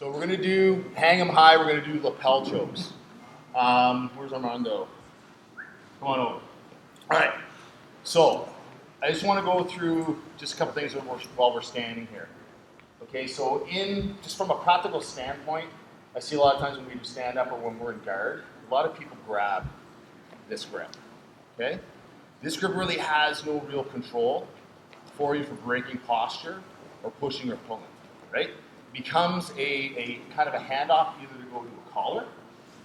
So we're going to do hang them high. We're going to do lapel chokes. Where's Armando? Come on over. All right. So I just want to go through just a couple things while we're standing here. Okay. So just from a practical standpoint, I see a lot of times when we do stand up or when we're in guard, a lot of people grab this grip. Okay. This grip really has no real control for you for breaking posture or pushing or pulling. Right. Becomes a kind of a handoff either to go to a collar,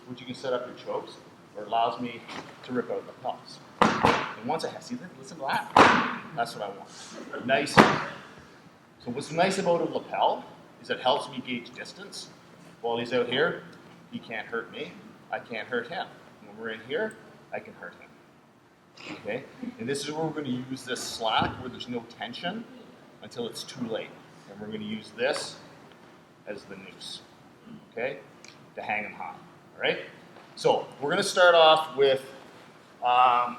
which you can set up your chokes, or it allows me to rip out the pumps. And once I have, listen to that, that's what I want. Nice. So what's nice about a lapel is it helps me gauge distance. While he's out here, he can't hurt me, I can't hurt him. When we're in here, I can hurt him. Okay? And this is where we're going to use this slack where there's no tension until it's too late. And we're going to use this as the noose, okay, to hang them high, all right? So we're going to start off with a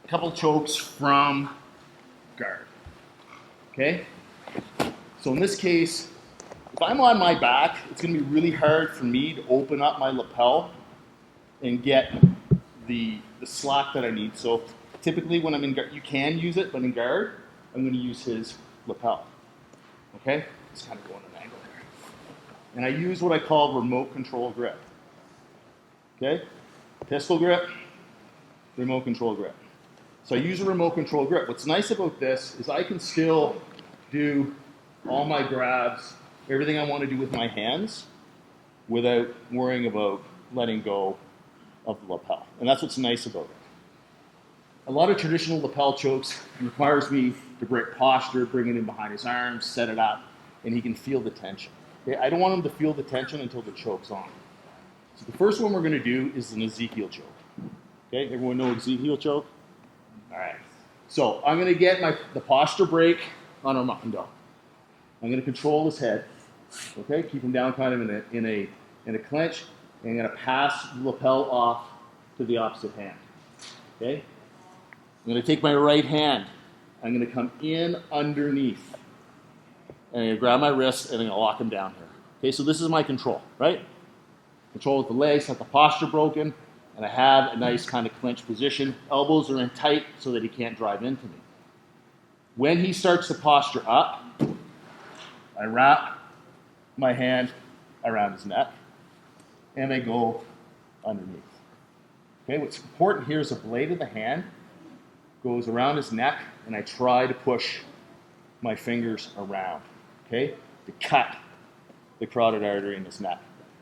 couple chokes from guard, okay? So in this case, if I'm on my back, it's going to be really hard for me to open up my lapel and get the slack that I need. So typically when I'm in guard, you can use it, but in guard, I'm going to use his lapel, okay? It's kind of going an angle there. And I use what I call remote control grip. Okay? Pistol grip, remote control grip. So I use a remote control grip. What's nice about this is I can still do all my grabs, everything I want to do with my hands without worrying about letting go of the lapel. And that's what's nice about it. A lot of traditional lapel chokes requires me to break posture, bring it in behind his arms, set it up, and he can feel the tension. Okay? I don't want him to feel the tension until the choke's on. So the first one we're going to do is an Ezekiel choke. Okay, everyone know Ezekiel choke? All right. So I'm going to get the posture break on Armando. I'm going to control his head. Okay, keep him down kind of in a clench, and I'm going to pass the lapel off to the opposite hand. Okay. I'm going to take my right hand. I'm going to come in underneath. And I'm going to grab my wrist and I'm going to lock him down here. Okay, so this is my control, right? Control with the legs, have the posture broken, and I have a nice kind of clenched position. Elbows are in tight so that he can't drive into me. When he starts to posture up, I wrap my hand around his neck and I go underneath. Okay, what's important here is the blade of the hand goes around his neck and I try to push my fingers around, okay, to cut the carotid artery in his neck.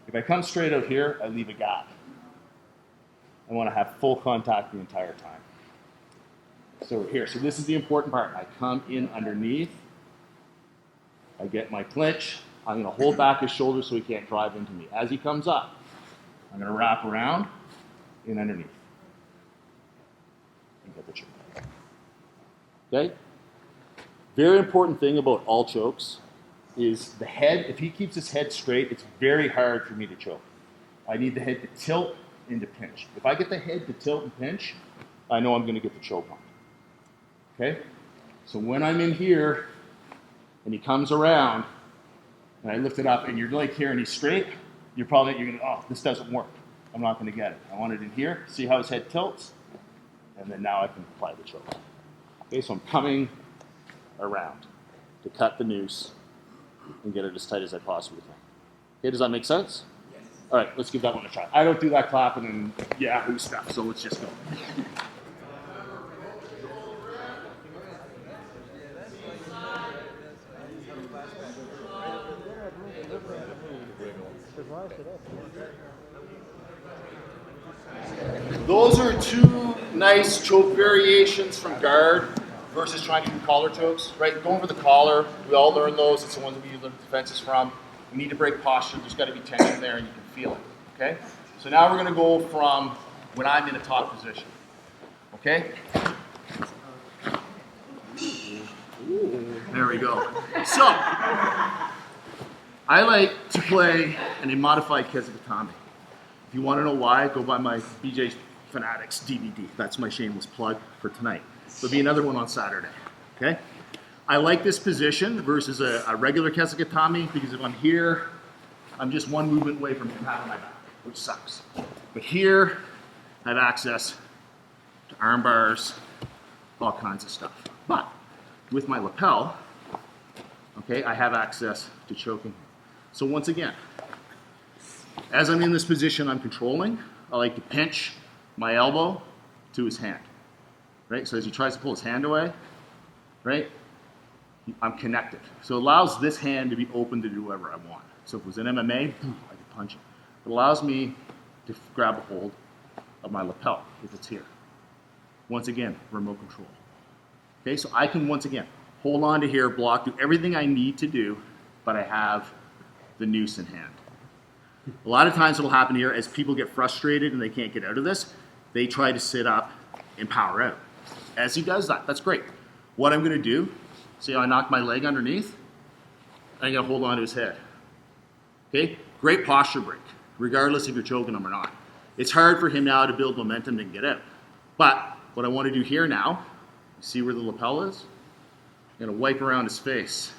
If I come straight out here, I leave a gap. I want to have full contact the entire time. So here, so this is the important part. I come in underneath. I get my clinch. I'm going to hold back his shoulder so he can't drive into me. As he comes up, I'm going to wrap around in underneath. And get the choke. Okay? Very important thing about all chokes is the head. If he keeps his head straight, it's very hard for me to choke. I need the head to tilt and to pinch. If I get the head to tilt and pinch, I know I'm going to get the choke on. Okay? So when I'm in here and he comes around and I lift it up and you're like here and he's straight, you're going to, oh, this doesn't work. I'm not going to get it. I want it in here. See how his head tilts? And then now I can apply the choke. Okay, so I'm coming around to cut the noose and get it as tight as I possibly can. Okay, does that make sense? Yes. All right, let's give that one a try. I don't do that clapping and Yahoo stuff, so let's just go. Those are two nice choke variations from guard versus trying to do collar chokes, right? Going for the collar, we all learn those. It's the ones that we learn defenses from. We need to break posture. There's got to be tension there and you can feel it, okay? So now we're going to go from when I'm in a top position, okay? There we go. So, I like to play in a modified kesa gatame. If you want to know why, go buy my BJ Fanatics DVD. That's my shameless plug for tonight. There'll be another one on Saturday, okay? I like this position versus a regular kesa gatame because if I'm here I'm just one movement away from him having my back, which sucks. But here, I have access to arm bars, all kinds of stuff. But with my lapel, okay, I have access to choking. So once again, as I'm in this position I'm controlling, I like to pinch my elbow to his hand, right? So as he tries to pull his hand away, right, I'm connected. So it allows this hand to be open to do whatever I want. So if it was an MMA, I could punch it. It allows me to grab a hold of my lapel if it's here. Once again, remote control. Okay, so I can once again hold on to here, block, do everything I need to do, but I have the noose in hand. A lot of times what'll happen here as people get frustrated and they can't get out of this, they try to sit up and power out. As he does that, that's great. What I'm gonna do, see how I knock my leg underneath? I'm gonna hold on to his head. Okay, great posture break, regardless if you're choking him or not. It's hard for him now to build momentum and get out. But what I wanna do here now, see where the lapel is? I'm gonna wipe around his face.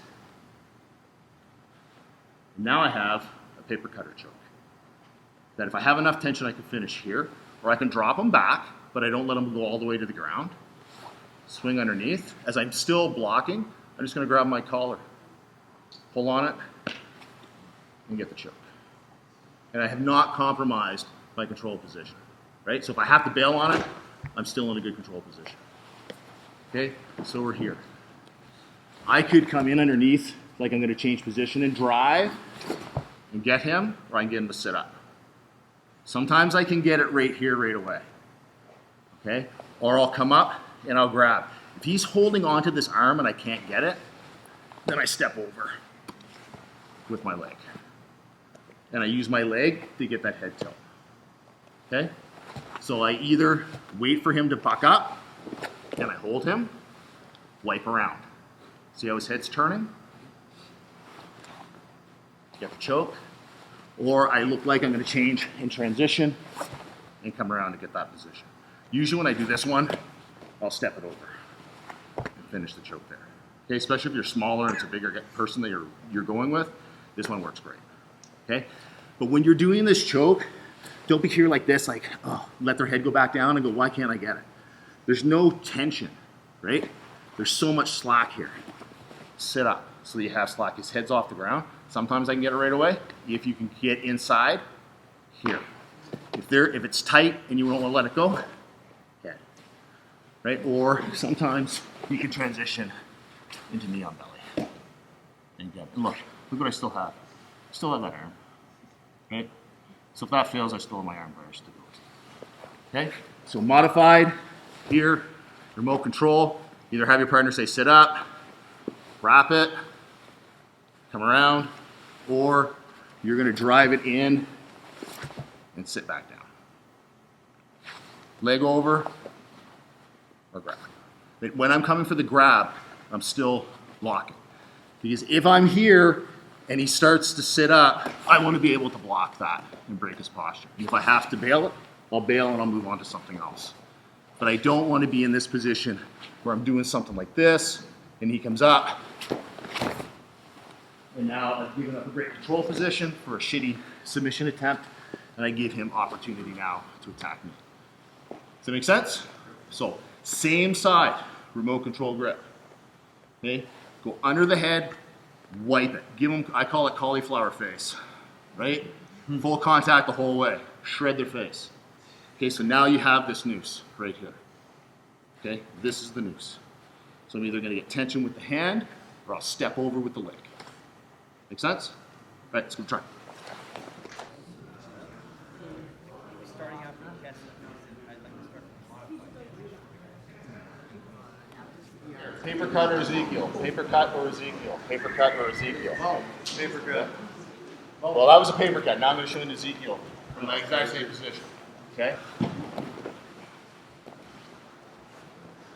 Now I have a paper cutter choke. That if I have enough tension, I can finish here, or I can drop him back, but I don't let him go all the way to the ground. Swing underneath. As I'm still blocking, I'm just gonna grab my collar, pull on it, and get the choke. And I have not compromised my control position, right? So if I have to bail on it, I'm still in a good control position. Okay, so we're here. I could come in underneath, like I'm gonna change position and drive and get him, or I can get him to sit up. Sometimes I can get it right here, right away, okay? Or I'll come up and I'll grab. If he's holding onto this arm and I can't get it, then I step over with my leg. And I use my leg to get that head tilt, okay? So I either wait for him to buck up and I hold him, wipe around. See how his head's turning? Get the choke. Or I look like I'm gonna change in transition and come around to get that position. Usually when I do this one, I'll step it over and finish the choke there. Okay, especially if you're smaller and it's a bigger person that you're going with, this one works great, okay? But when you're doing this choke, don't be here like this, like, oh, let their head go back down and go, why can't I get it? There's no tension, right? There's so much slack here. Sit up so that you have slack. His head's off the ground. Sometimes I can get it right away. If you can get inside, here. If it's tight and you don't want to let it go, head. Right? Or sometimes you can transition into knee on belly. And get it. And look what I still have. I still have that arm. Right? So if that fails, I still have my arm bars to go. Okay? So modified here, remote control. Either have your partner say sit up, wrap it, come around, or you're gonna drive it in and sit back down. Leg over or grab. But when I'm coming for the grab, I'm still locking. Because if I'm here and he starts to sit up, I wanna be able to block that and break his posture. And if I have to bail it, I'll bail and I'll move on to something else. But I don't wanna be in this position where I'm doing something like this and he comes up. And now I've given up a great control position for a shitty submission attempt, and I give him opportunity now to attack me. Does that make sense? So, same side, remote control grip. Okay, go under the head, wipe it. Give him, I call it cauliflower face, right? Full contact the whole way, shred their face. Okay, so now you have this noose right here. Okay, this is the noose. So I'm either gonna get tension with the hand, or I'll step over with the leg. Make sense? All right, let's go try. Starting out from kesa, I'd like to start. Paper cut or Ezekiel? Paper cut or Ezekiel? Paper cut or Ezekiel? Oh, paper cut. Well, that was a paper cut. Now I'm going to show you Ezekiel from the exact same position. Okay?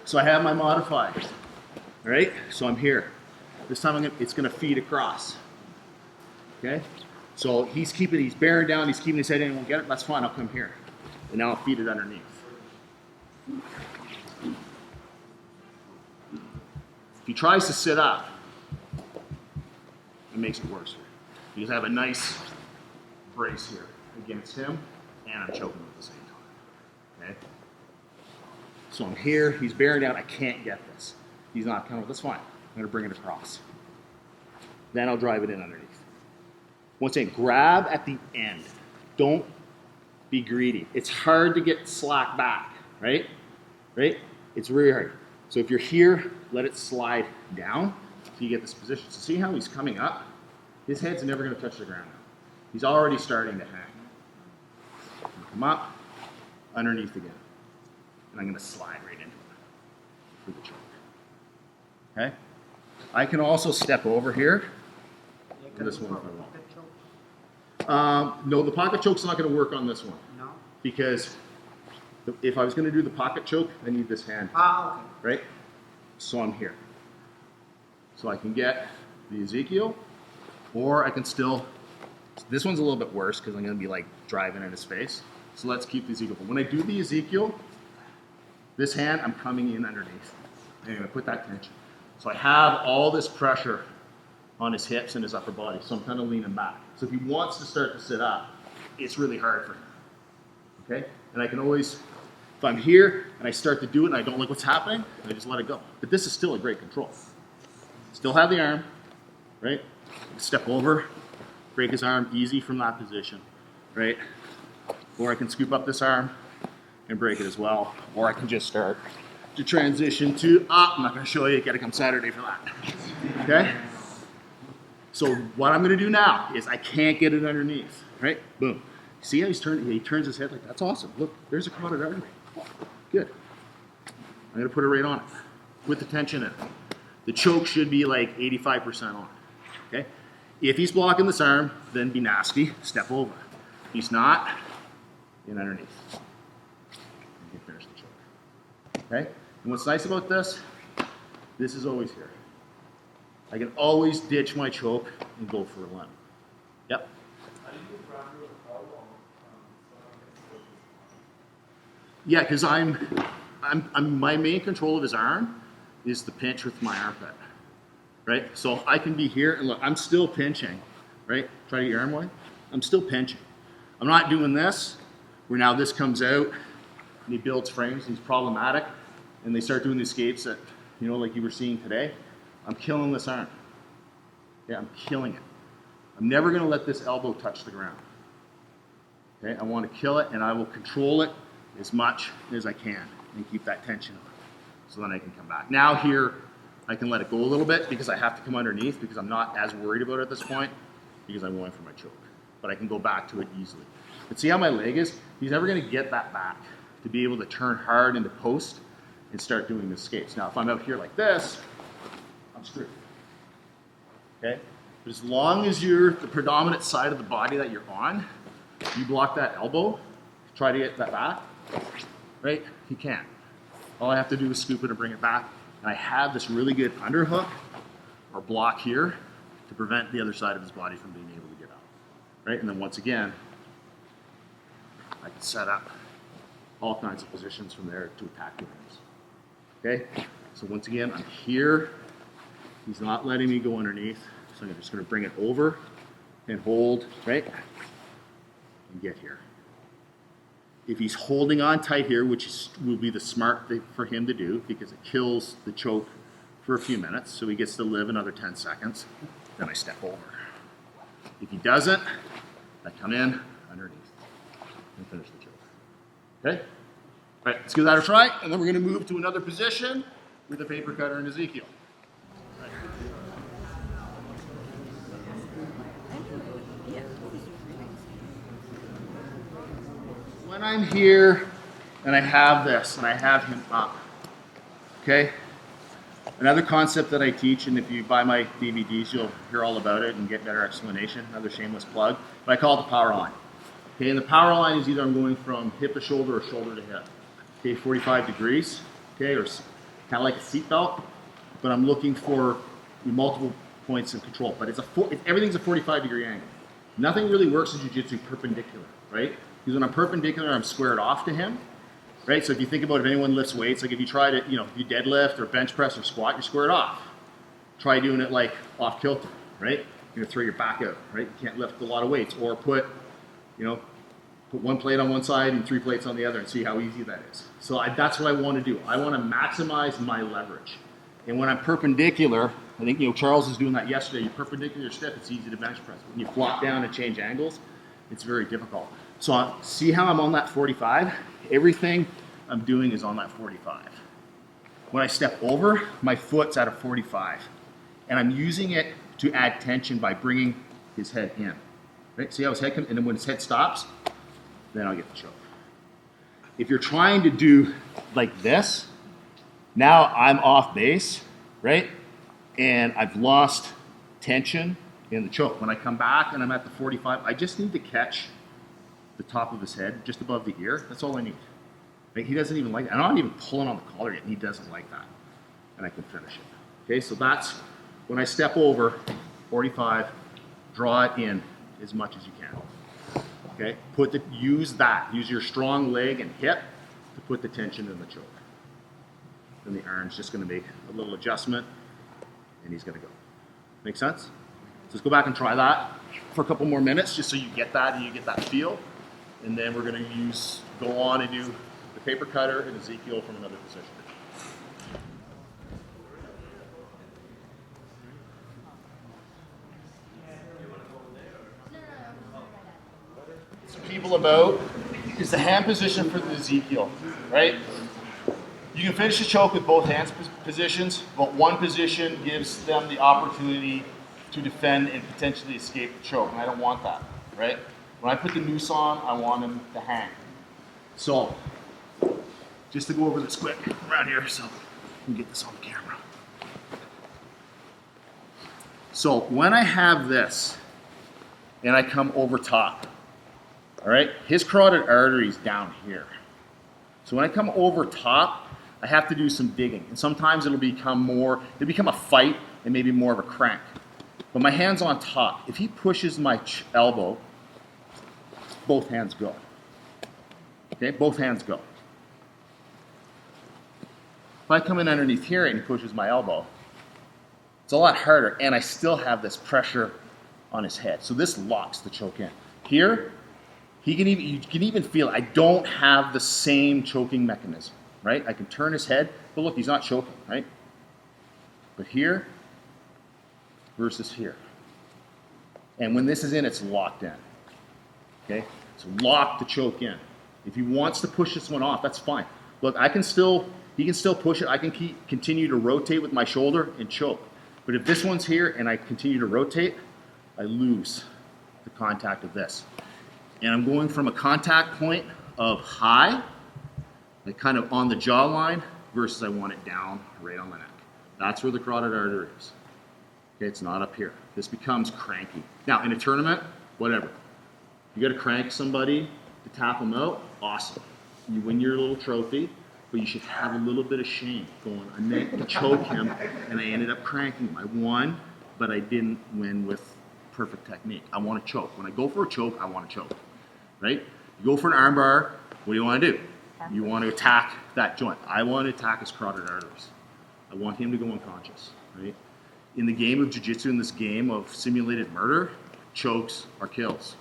So I have my modifier. All right? So I'm here. This time it's going to feed across. Okay? So he's bearing down, he's keeping his head in, and won't get it. That's fine, I'll come here. And now I'll feed it underneath. If he tries to sit up, it makes it worse. Because I have a nice brace here against him, and I'm choking at the same time. Okay? So I'm here, he's bearing down, I can't get this. He's not coming, that's fine. I'm gonna bring it across. Then I'll drive it in underneath. Once again, grab at the end. Don't be greedy. It's hard to get slack back, right? Right? It's really hard. So if you're here, let it slide down so you get this position. So see how he's coming up? His head's never gonna touch the ground now. He's already starting to hang. Come up, underneath again. And I'm gonna slide right into it for the choke. Okay? I can also step over here. This one if I want. No, the pocket choke's not gonna work on this one. No? Because if I was gonna do the pocket choke, I need this hand. Ah, okay. Right? So I'm here. So I can get the Ezekiel, or I can still, this one's a little bit worse because I'm gonna be like driving in his face. So let's keep the Ezekiel. But when I do the Ezekiel, this hand, I'm coming in underneath. And I'm gonna put that tension. So I have all this pressure on his hips and his upper body. So I'm kind of leaning back. So if he wants to start to sit up, it's really hard for him. Okay? And I can always, if I'm here and I start to do it and I don't like what's happening, I just let it go. But this is still a great control. Still have the arm, right? Step over, break his arm easy from that position, right? Or I can scoop up this arm and break it as well. Or I can just start to transition to, I'm not gonna show you, gotta come Saturday for that. Okay? So what I'm gonna do now is I can't get it underneath, right? Boom. See how he's turning, he turns his head like, that's awesome. Look, there's a carotid artery. Good. I'm gonna put it right on it with the tension in it. The choke should be like 85% on, okay? If he's blocking this arm, then be nasty, step over. If he's not, in underneath. You can finish the choke, okay? And what's nice about this is always here. I can always ditch my choke and go for a limb. Yep. Yeah, because my main control of his arm is the pinch with my armpit, right? So I can be here and look, I'm still pinching, right? Try to get your arm wide. I'm still pinching. I'm not doing this, where now this comes out and he builds frames and he's problematic and they start doing the escapes that, you know, like you were seeing today. I'm killing this arm. Yeah, I'm killing it. I'm never gonna let this elbow touch the ground. Okay, I wanna kill it and I will control it as much as I can and keep that tension on. So then I can come back. Now here, I can let it go a little bit because I have to come underneath because I'm not as worried about it at this point because I'm going for my choke. But I can go back to it easily. But see how my leg is? He's never gonna get that back to be able to turn hard into post and start doing the escapes. Now if I'm out here like this, I'm screwed. Okay? But as long as you're the predominant side of the body that you're on, you block that elbow, try to get that back, right? You can't. All I have to do is scoop it and bring it back. And I have this really good underhook or block here to prevent the other side of his body from being able to get out, right? And then once again, I can set up all kinds of positions from there to attack the ribs. Okay? So once again, I'm here. He's not letting me go underneath. So I'm just gonna bring it over and hold, right? And get here. If he's holding on tight here, will be the smart thing for him to do because it kills the choke for a few minutes, so he gets to live another 10 seconds, then I step over. If he doesn't, I come in underneath and finish the choke. Okay? All right, let's give that a try, and then we're gonna move to another position with the paper cutter and Ezekiel. When I'm here and I have this and I have him up, okay? Another concept that I teach, and if you buy my DVDs, you'll hear all about it and get better explanation, another shameless plug, but I call it the power line. Okay, and the power line is either I'm going from hip to shoulder or shoulder to hip. Okay, 45 degrees, okay, or kind of like a seat belt, but I'm looking for multiple points of control, but everything's a 45-degree angle. Nothing really works in jiu-jitsu perpendicular, right? Because when I'm perpendicular, I'm squared off to him, right? So if you think about if anyone lifts weights, like if you try to, if you deadlift or bench press or squat, you're squared off. Try doing it like off kilter, right? You're gonna throw your back out, right? You can't lift a lot of weights. Or put You know, put one plate on one side and 3 plates on the other and see how easy that is. So that's what I want to do. I want to maximize my leverage. And when I'm perpendicular, I think, you know, Charles was doing that yesterday. You're perpendicular stiff, it's easy to bench press. When you flop down and change angles, it's very difficult. So see how I'm on that 45? Everything I'm doing is on that 45. When I step over, my foot's at a 45. And I'm using it to add tension by bringing his head in. Right? See how his head comes, and then when his head stops, then I'll get the choke. If you're trying to do like this, now I'm off base, right? And I've lost tension in the choke. When I come back and I'm at the 45, I just need to catch the top of his head just above the ear. That's all I need. Right? He doesn't even like that. I'm not even pulling on the collar yet. He doesn't like that. And I can finish it. Okay, so that's when I step over 45, draw it in as much as you can. Okay, use your strong leg and hip to put the tension in the choke. Then the arm's just going to make a little adjustment, and he's going to go. Make sense? So let's go back and try that for a couple more minutes, just so you get that and you get that feel. And then we're going to go on and do the paper cutter and Ezekiel from another position. People about is the hand position for the Ezekiel, right? You can finish the choke with both hands positions, but one position gives them the opportunity to defend and potentially escape the choke, and I don't want that, right? When I put the noose on, I want him to hang. So, just to go over this quick around here so we can get this on camera. So, when I have this and I come over top, all right, his carotid artery is down here. So when I come over top, I have to do some digging. And sometimes it'll become a fight and maybe more of a crank. But my hand's on top. If he pushes my elbow, both hands go. Okay, both hands go. If I come in underneath here and he pushes my elbow, it's a lot harder, and I still have this pressure on his head. So this locks the choke in. Here, you can even feel I don't have the same choking mechanism, right? I can turn his head, but look, he's not choking, right? But here versus here. And when this is in, it's locked in. Okay? So lock the choke in. If he wants to push this one off, that's fine. Look, he can still push it. I can continue to rotate with my shoulder and choke. But if this one's here and I continue to rotate, I lose the contact of this. And I'm going from a contact point of high, like kind of on the jawline, versus I want it down right on the neck. That's where the carotid artery is. Okay, it's not up here. This becomes cranky. Now, in a tournament, whatever. You got to crank somebody to tap them out, awesome. You win your little trophy, but you should have a little bit of shame going. I meant to choke him, and I ended up cranking him. I won, but I didn't win with perfect technique. I want to choke. When I go for a choke, I want to choke. Right? You go for an arm bar, what do you want to do? You want to attack that joint. I want to attack his carotid arteries. I want him to go unconscious. Right? In the game of jiu-jitsu, in this game of simulated murder, chokes are kills.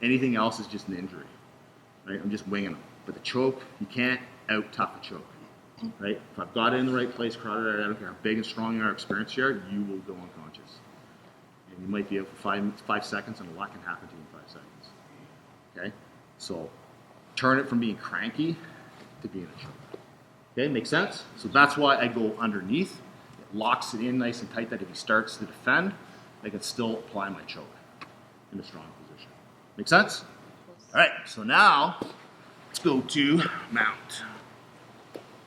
Anything else is just an injury. Right? I'm just winging them. But the choke, you can't out-tough a choke. Right? If I've got it in the right place, carotid artery, I don't care how big and strong you are, experienced you are, you will go unconscious. And you might be out for 5 seconds, and a lot can happen to you in 5 seconds. Okay, so turn it from being cranky to being a choke. Okay, makes sense? So that's why I go underneath. It locks it in nice and tight that if he starts to defend, I can still apply my choke in a strong position. Make sense? All right, so now let's go to mount.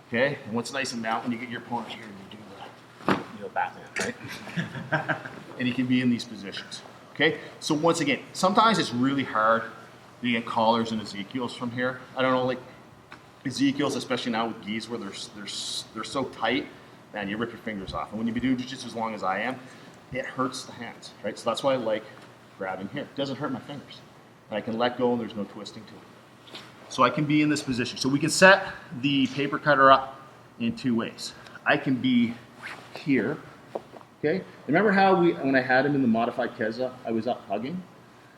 Okay, and what's nice in mount when you get your opponent here and you do the Batman, right? And he can be in these positions. Okay, so once again, sometimes it's really hard to get collars and Ezekiels from here. I don't know, like Ezekiels, especially now with gis where they're so tight, man, you rip your fingers off. And when you be doing jiu-jitsu as long as I am, it hurts the hands, right? So that's why I like grabbing here. It doesn't hurt my fingers. And I can let go and there's no twisting to it. So I can be in this position. So we can set the paper cutter up in 2 ways. I can be here, okay? Remember how when I had him in the modified kesa, I was up hugging?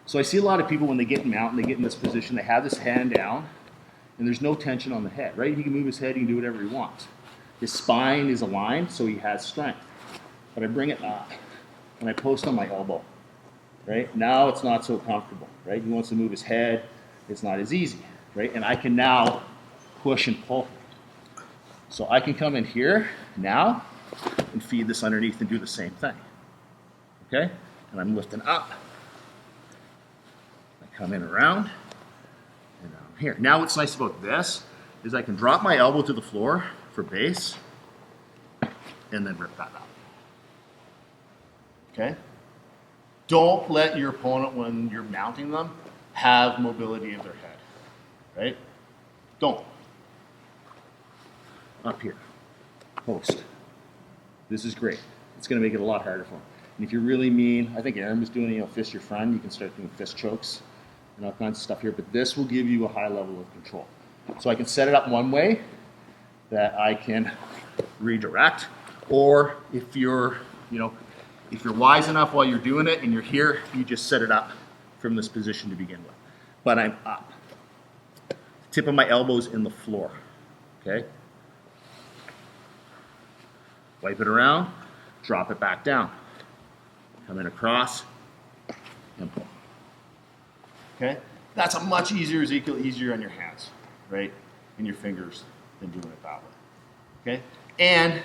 So I see a lot of people when they get in mount and they get in this position, they have this hand down and there's no tension on the head, right? He can move his head, he can do whatever he wants. His spine is aligned, so he has strength. But I bring it up and I post on my elbow, right? Now it's not so comfortable, right? He wants to move his head, it's not as easy, right? And I can now push and pull. So I can come in here now and feed this underneath and do the same thing, okay? And I'm lifting up. I come in around, and I'm here. Now what's nice about this is I can drop my elbow to the floor for base, and then rip that up, okay? Don't let your opponent, when you're mounting them, have mobility of their head, right? Don't. Up here, post. This is great. It's going to make it a lot harder for him. And if you're really mean, I think Aaron was doing, fist your friend. You can start doing fist chokes and all kinds of stuff here. But this will give you a high level of control. So I can set it up one way that I can redirect, or if you're, if you're wise enough while you're doing it and you're here, you just set it up from this position to begin with. But I'm up. Tip of my elbows in the floor. Okay. Wipe it around, drop it back down. Come in across, and pull. Okay? That's a much easier, Ezekiel, easier on your hands, right? And your fingers than doing it that way. Okay? And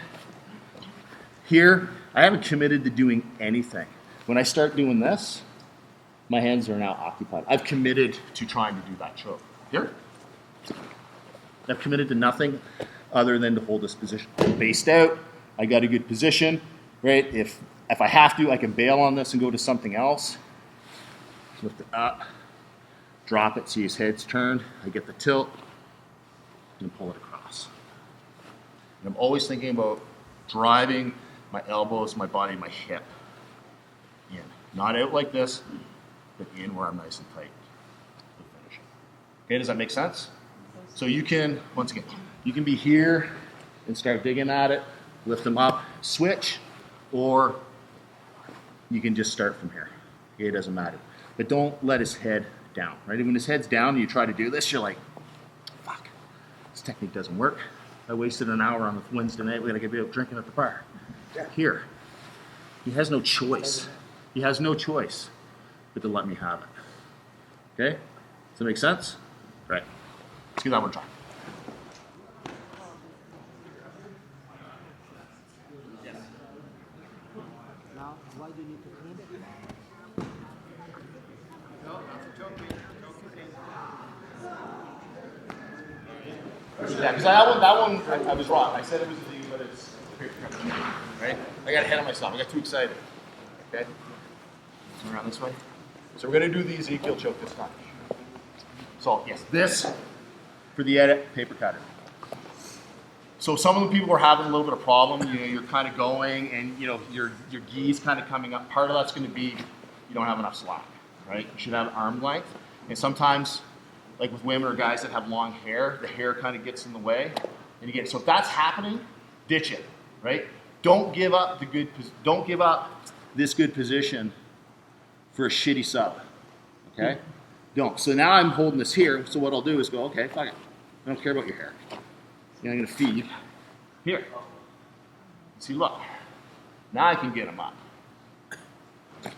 here, I haven't committed to doing anything. When I start doing this, my hands are now occupied. I've committed to trying to do that choke. Here. I've committed to nothing other than to hold this position. I'm based out. I got a good position, right? If I have to, I can bail on this and go to something else. Lift it up, drop it, see his head's turned. I get the tilt, and pull it across. And I'm always thinking about driving my elbows, my body, my hip in. Not out like this, but in where I'm nice and tight to finish it. Okay, does that make sense? So you can, once again, you can be here and start digging at it, lift them up, switch, or you can just start from here. Okay, it doesn't matter. But don't let his head down, right? When his head's down and you try to do this, you're like, fuck, this technique doesn't work. I wasted an hour on a Wednesday night. We're going to be out drinking at the bar. Here, he has no choice. He has no choice but to let me have it. Okay? Does that make sense? Right. Let's give that one try. Now, why do you need to clean it? Yeah, because that one, I was wrong. I said it was a thing, but it's right? I got ahead of myself. I got too excited. Okay? Turn around this way. So we're going to do the Ezekiel choke this time. So, yes, this for the edit, paper cutter. So some of the people are having a little bit of problem. You're kind of going and, your gi's kind of coming up. Part of that's going to be you don't have enough slack, right? You should have arm length. And sometimes, like with women or guys that have long hair, the hair kind of gets in the way. And you get so if that's happening, ditch it, right? Don't give up this good position for a shitty sub, okay? Don't. So now I'm holding this here. So what I'll do is go, okay, fuck it. I don't care about your hair. I'm going to feed here. See, look. Now I can get him up. And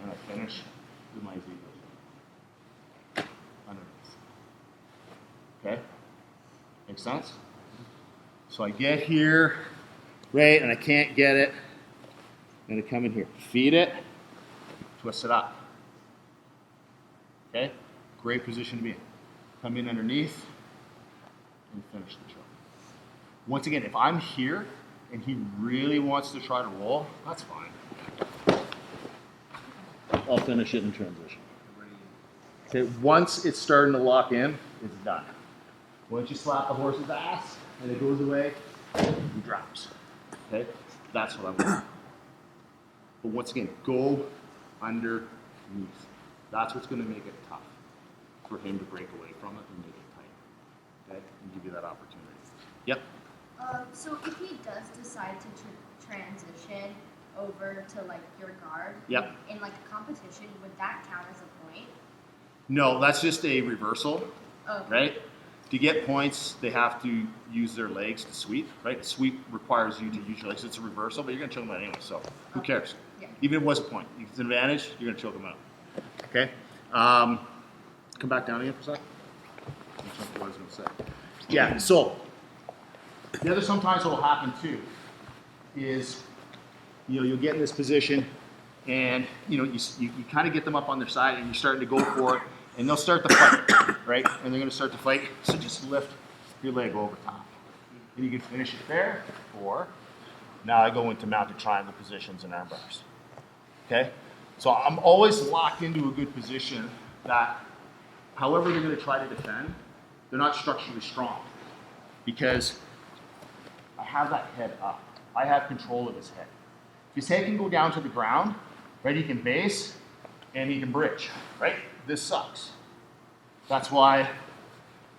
I finish with my Ezekiel. Underneath. Okay? Make sense? So I get here, right, and I can't get it. I'm going to come in here. Feed it. Twist it up. Okay? Great position to be in. Come in underneath and finish the choke. Once again, if I'm here and he really wants to try to roll, that's fine. I'll finish it in transition. Okay, once it's starting to lock in, it's done. Once you slap the horse's ass and it goes away, he drops. Okay? That's what I'm doing. But once again, go underneath. That's what's going to make it tough for him to break away from it and make it tight. Okay? And give you that opportunity. Yep. So if he does decide to transition, over to like your guard. Yep. In like a competition, would that count as a point? No, that's just a reversal, Oh. right? To get points, they have to use their legs to sweep, right? Sweep requires you to use your legs. It's a reversal, but you're going to choke them out anyway, so who cares? Yeah. Even if it was a point. If it's an advantage, you're going to choke them out. Okay? Come back down again for a sec. That's what I was going to say. Yeah, so the other sometimes what will happen too is, you'll get in this position and, you kind of get them up on their side and you're starting to go for it and they'll start to fight, right? And they're going to start to fight, so just lift your leg over top. And you can finish it there, or now I go into mounted triangle positions and arm bars. Okay? So I'm always locked into a good position that, however they're going to try to defend, they're not structurally strong. Because I have that head up. I have control of his head. His head can go down to the ground, right? He can base and he can bridge, right? This sucks. That's why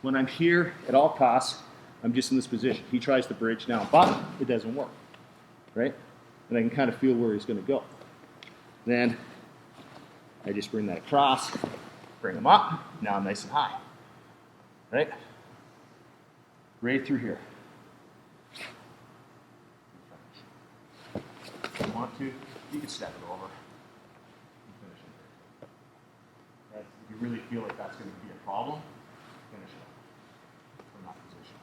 when I'm here at all costs, I'm just in this position. He tries to bridge now, but it doesn't work, right? And I can kind of feel where he's going to go. Then I just bring that across, bring him up. Now I'm nice and high, right? Right through here. If you want to, you can step it over and finish it. Right? If you really feel like that's going to be a problem, finish it from that position.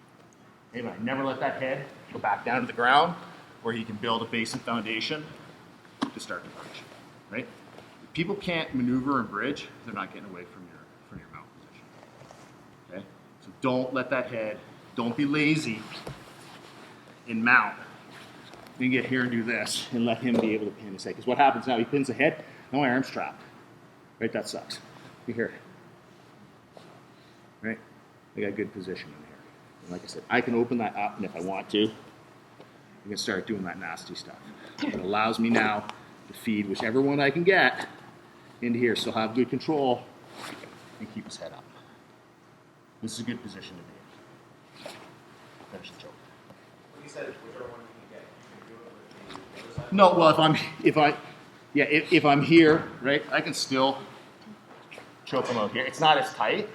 Okay, but I never let that head go back down to the ground where he can build a basic foundation to start to bridge. Right? If people can't maneuver and bridge, they're not getting away from your mount position. Okay? So don't let that head, don't be lazy in mount. You can get here and do this and let him be able to pin his head. Because what happens now, he pins the head, now my arm's trapped. Right, that sucks. Be here. Right? I got good position in here. And like I said, I can open that up, and if I want to, I can start doing that nasty stuff. It allows me now to feed whichever one I can get into here. So have good control and keep his head up. This is a good position to be in. Finish the choke. You said whichever one you can get. You can do it with the other side? No, well, if I'm here, right, I can still choke him out here. It's not as tight,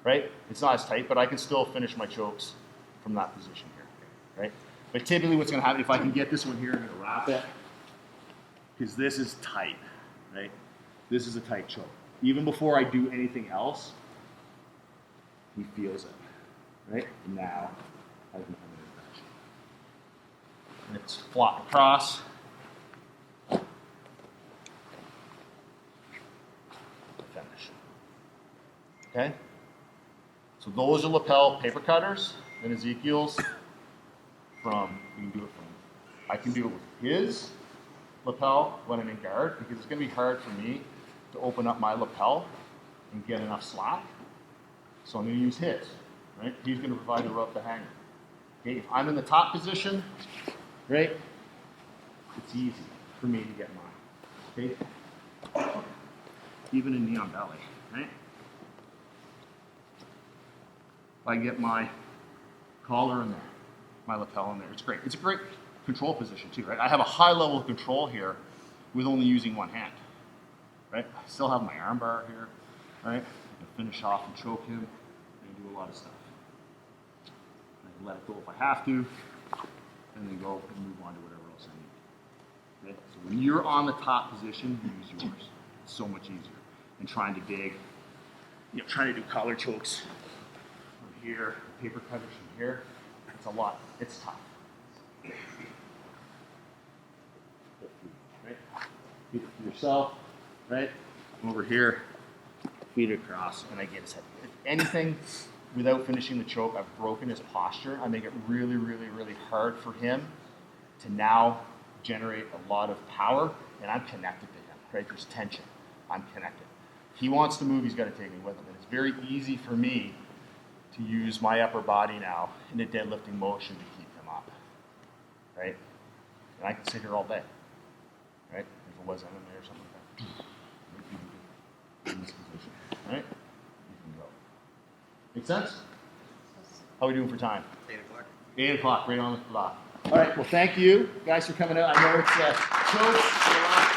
right? It's not as tight, but I can still finish my chokes from that position here, right? But typically what's going to happen, if I can get this one here, I'm going to wrap it, because this is tight, right? This is a tight choke. Even before I do anything else, he feels it, right? Now, I can come in and finish. And it's flop across. Finish. Okay? So those are lapel paper cutters and Ezekiel's I can do it with his lapel when I'm in guard, because it's going to be hard for me to open up my lapel and get enough slack. So I'm going to use his, right? He's going to provide the rope to hang. Okay, if I'm in the top position, right, it's easy for me to get mine. Okay? Even in knee on belly, right? If I get my collar in there, my lapel in there, it's great. It's a great control position too, right? I have a high level of control here with only using one hand, right? I still have my arm bar here, right? I can finish off and choke him and do a lot of stuff. I can let it go if I have to, and then go and move on to whatever else I need. Okay? So when you're on the top position, you use yours. It's so much easier than trying to dig, trying to do collar chokes from here, paper cutters from here. It's a lot. It's tough. Right? Feed it to yourself, right? Come over here, feed it across, and I get his head. If anything, without finishing the choke, I've broken his posture. I make it really, really, really hard for him to now generate a lot of power, and I'm connected to him, right? There's tension. I'm connected. If he wants to move, he's got to take me with him. And it's very easy for me to use my upper body now in a deadlifting motion to keep him up, right? And I can sit here all day, right? If it was MMA or something like that. In this position, right? You can go. Make sense? How are we doing for time? 8 o'clock. 8 o'clock, right on the clock. All right, well, thank you guys for coming out. I know it's close to the last